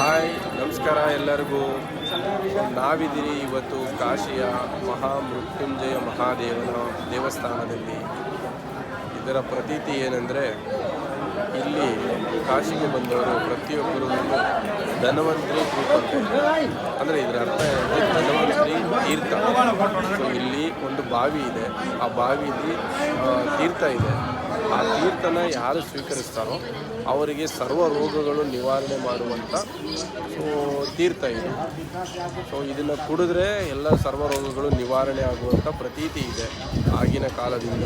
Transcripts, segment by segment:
Hi, ನಮಸ್ಕಾರ ಎಲ್ಲರಿಗೂ. ನಾವಿದ್ದೀರಿ ಇವತ್ತು ಕಾಶಿಯ ಮಹಾಮೃತ್ಯುಂಜಯ ಮಹಾದೇವನ ದೇವಸ್ಥಾನದಲ್ಲಿ. ಇದರ ಪ್ರತೀತಿ ಏನೆಂದರೆ, ಇಲ್ಲಿ ಕಾಶಿಗೆ ಬಂದವರು ಪ್ರತಿಯೊಬ್ಬರೂ ಧನ್ವಂತರಿ ತೀರ್ಥ, ಅಂದರೆ ಇದರ ಅರ್ಥ ಏನಂದರೆ ಧನ್ವಂತರಿ ತೀರ್ಥ. ಸೊ ಇಲ್ಲಿ ಒಂದು ಬಾವಿ ಇದೆ, ಆ ಬಾವಿಯಲ್ಲಿ ತೀರ್ಥ ಇದೆ. ಆ ತೀರ್ಥನ ಯಾರು ಸ್ವೀಕರಿಸ್ತಾರೋ ಅವರಿಗೆ ಸರ್ವ ರೋಗಗಳು ನಿವಾರಣೆ ಮಾಡುವಂಥ ತೀರ್ಥ ಇದು. ಸೊ ಇದನ್ನು ಕುಡಿದ್ರೆ ಎಲ್ಲ ಸರ್ವ ರೋಗಗಳು ನಿವಾರಣೆ ಆಗುವಂಥ ಪ್ರತೀತಿ ಇದೆ ಆಗಿನ ಕಾಲದಿಂದ.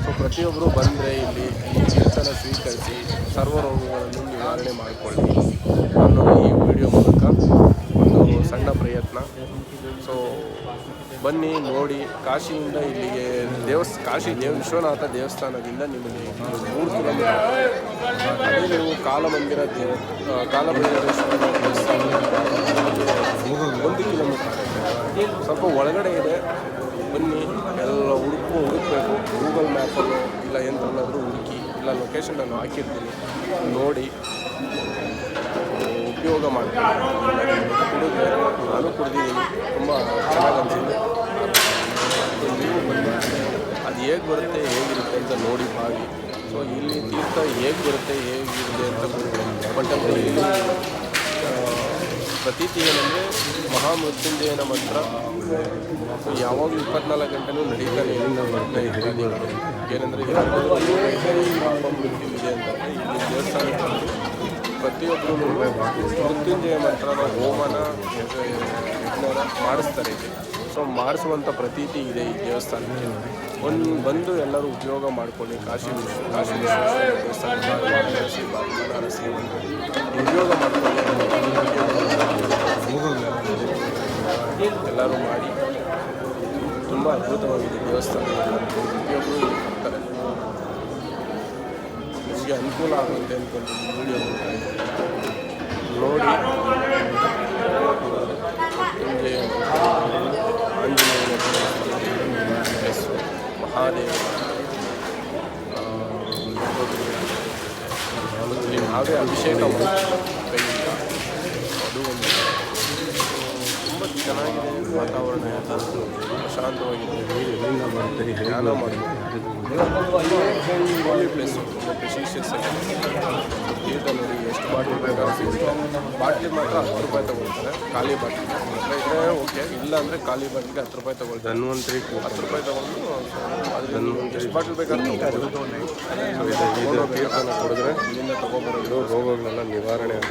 ಸೊ ಪ್ರತಿಯೊಬ್ಬರು ಬಂದರೆ ಇಲ್ಲಿ ಈ ತೀರ್ಥನ ಸ್ವೀಕರಿಸಿ ಸರ್ವ ರೋಗಗಳನ್ನು ನಿವಾರಣೆ ಮಾಡಿಕೊಳ್ಳಿ ಅನ್ನೋ ಈ ವಿಡಿಯೋ ಮೂಲಕ ಒಂದು ಸಣ್ಣ ಪ್ರಯತ್ನ. ಸೊ ಬನ್ನಿ ನೋಡಿ. ಕಾಶಿಯಿಂದ ಇಲ್ಲಿಗೆ ಕಾಶಿ ವಿಶ್ವನಾಥ ದೇವಸ್ಥಾನದಿಂದ ನಿಮಗೆ 3 ಕಿಲೋಮೀಟರ್. ಅದೇ ನೀವು ಕಾಲಭೈರವೇಶ್ವರ ದೇವಸ್ಥಾನ 1 ಕಿಲೋಮೀಟರ್ ಆಗುತ್ತೆ. ಸ್ವಲ್ಪ ಒಳಗಡೆ ಇದೆ. ಬನ್ನಿ, ಎಲ್ಲ ಹುಡುಕಬೇಕು. ಗೂಗಲ್ ಮ್ಯಾಪಲ್ಲೋ ಇಲ್ಲ ಎಂಥಲ್ಲಾದರೂ ಹುಡುಕಿ, ಇಲ್ಲ ಲೊಕೇಶನ್ ನಾನು ಹಾಕಿರ್ತೀನಿ, ನೋಡಿ ಉಪಯೋಗ ಮಾಡ್ತೀನಿ. ಕುಡಿದ್ರೆ ನಾನು ಕುಡಿದಿದ್ದೀನಿ, ತುಂಬ ಚೆನ್ನಾಗಿ ಅನಿಸಿದೆ. ನೀವು ಬನ್ನಿ, ಅದು ಹೇಗೆ ಬರುತ್ತೆ ಹೇಗಿರುತ್ತೆ ಅಂತ ನೋಡಿ ಬಾವಿ. ಸೊ ಇಲ್ಲಿ ತೀರ್ಥ ಹೇಗೆ ಬರುತ್ತೆ ಹೇಗಿರುತ್ತೆ ಅಂತ ಬಟ್ ಅಂದರೆ ಇಲ್ಲಿ ಪ್ರತೀತಿ ಏನಂದರೆ ಮಹಾಮೃತ್ಯುಂಜಯನ ಮಂತ್ರ ಯಾವಾಗಲೂ 24 ಗಂಟೆನೂ ನಡೀತಾನೆ ಏನಂದರೆ ಪಾಪ ಮೃತ್ಯು ಇದೆ ಅಂತಂದರೆ ಇಲ್ಲಿ ದೇವಸ್ಥಾನಕ್ಕೆ ಪ್ರತಿಯೊಬ್ಬರೂ ಮೃತ್ಯುಂಜಯ ಮಂತ್ರನ ಹೋಮನ ಯಜ್ಞನ ಮಾಡಿಸ್ತಾರೆ ಇಲ್ಲಿ. ಸೊ ಮಾಡಿಸುವಂಥ ಪ್ರತೀತಿ ಇದೆ ಈ ದೇವಸ್ಥಾನಕ್ಕೆ. ಬಂದು ಎಲ್ಲರೂ ಉಪಯೋಗ ಮಾಡಿಕೊಳ್ಳಿ. ಕಾಶಿ ವಿಶ್ವೇಶ್ವರ ದೇವಸ್ಥಾನ ಬನಾರಸಿ ಉಪಯೋಗ ಮಾಡಿಕೊಳ್ಳಿ. ಎಲ್ಲರೂ ಮಾಡಿ. ತುಂಬ ಅದ್ಭುತವಾಗಿದೆ ದೇವಸ್ಥಾನ. ಪ್ರತಿಯೊಬ್ಬರು ಬರ್ತಾರೆ. ನಿಮಗೆ ಅನುಕೂಲ ಆಗುತ್ತೆ ಅಂದ್ಕೊಂಡು ವಿಡಿಯೋ ನೋಡಿ. ಆಂಜನೇಯನ ಮಹಾದೇವ ನಾವೇ ಅಭಿಷೇಕ ಕೈಯಿಂದ ಅದು ಒಂದು ತುಂಬ ಚೆನ್ನಾಗಿದೆ. ವಾತಾವರಣ ಪ್ರಶಾಂತವಾಗಿದೆ. ಧ್ಯಾನ ಮಾಡ್ಬೋದು. ಒಳ್ಳೆ ಪ್ಲೇಸು, ತುಂಬ ಪ್ರೆಷಿಷಿಯಸ್ ಆಗಿದೆ. ತೀರ್ಥ ನೋಡಿ ಎಷ್ಟು ಬಾಟ್ಲಿ ಬೇಕಾದ್ರೆ ಸಿಗುತ್ತೆ. ಬಾಟ್ಲಿ ಮಾತ್ರ 10 ರೂಪಾಯಿ ತೊಗೊಳ್ತಾರೆ, ಖಾಲಿ ಬಾಟ್ಲಿ. ಇದ್ರೆ ಓಕೆ, ಇಲ್ಲ ಅಂದರೆ ಖಾಲಿ ಬಾಟ್ಲಿಗೆ 10 ರೂಪಾಯಿ ತೊಗೊಳ್ತಾರೆ. ಧನ್ವಂತರಿ 10 ರೂಪಾಯಿ ತೊಗೊಂಡು ಅದ್ರಲ್ಲಿ ಎಷ್ಟು ಬಾಟ್ಲಿ ಬೇಕಾದ್ರೆ ತೀರ್ಥನ ಕುಡಿದ್ರೆ ಇಲ್ಲಿಂದ ತೊಗೊಬರೋದು ರೋಗಗಳೆಲ್ಲ ನಿವಾರಣೆ ಆಗುತ್ತೆ.